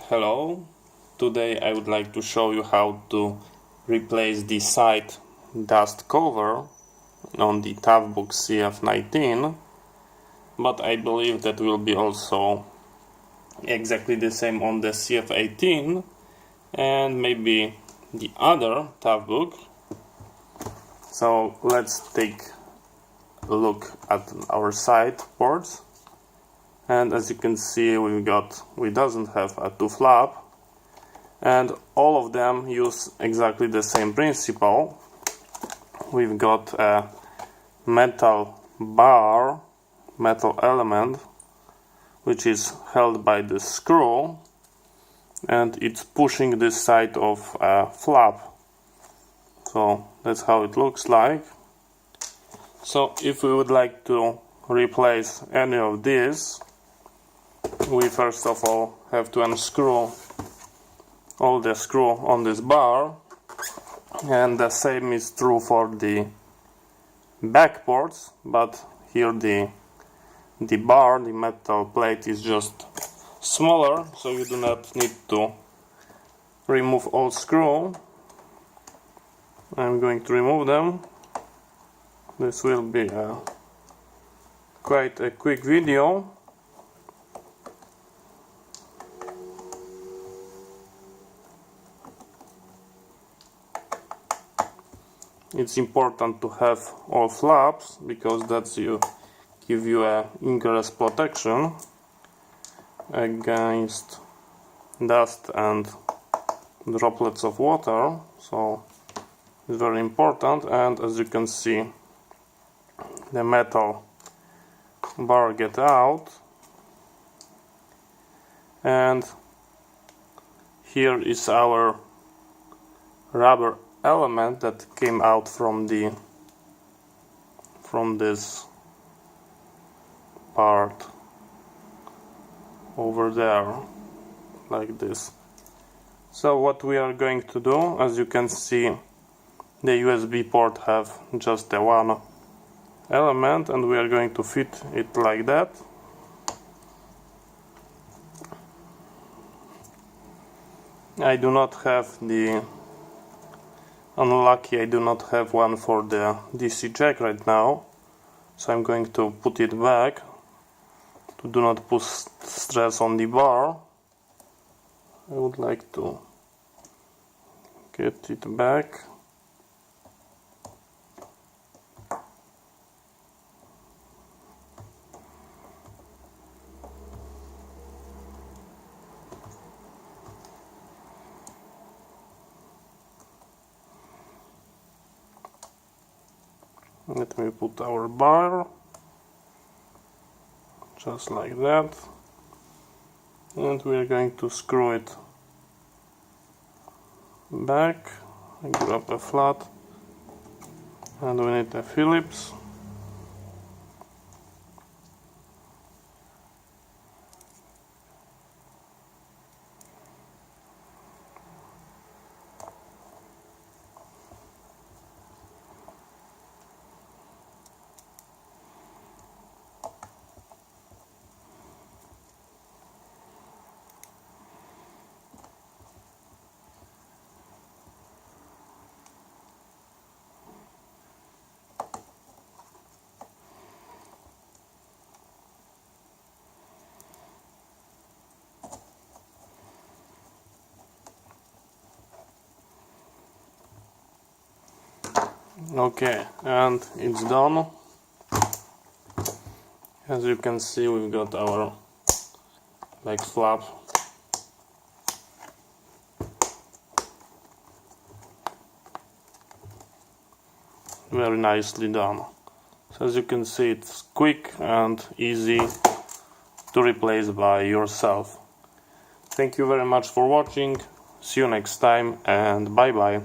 Hello, today I would like to show you how to replace the side dust cover on the Toughbook CF-19, but I believe that will be also exactly the same on the CF-18 and maybe the other Toughbook. So let's take a look at our side ports. And as you can see, we doesn't have a two flap, and all of them use exactly the same principle. We've got a metal bar, metal element, which is held by the screw, and it's pushing this side of a flap. So that's how it looks like. So if we would like to replace any of these, we first of all have to unscrew all the screw on this bar, and the same is true for the back ports, but here the bar, the metal plate, is just smaller, so you do not need to remove all screw. I'm going to remove them. This will be quite a quick video. It's important to have all flaps because that's give you a ingress protection against dust and droplets of water, so it's very important. And as you can see, the metal bar get out, and here is our rubber element that came out from this part over there, like this. So what we are going to do, as you can see, the USB port have just a one element, and we are going to fit it like that. I do not have unlucky, I do not have one for the DC jack right now, so I'm going to put it back to do not put stress on the bar. I would like to get it back. Let me put our bar just like that, and we are going to screw it back. I grab a flat, and we need a Phillips. Okay, and it's done. As you can see, we've got our back flap. Very nicely done. So as you can see, it's quick and easy to replace by yourself. Thank you very much for watching. See you next time, and bye bye.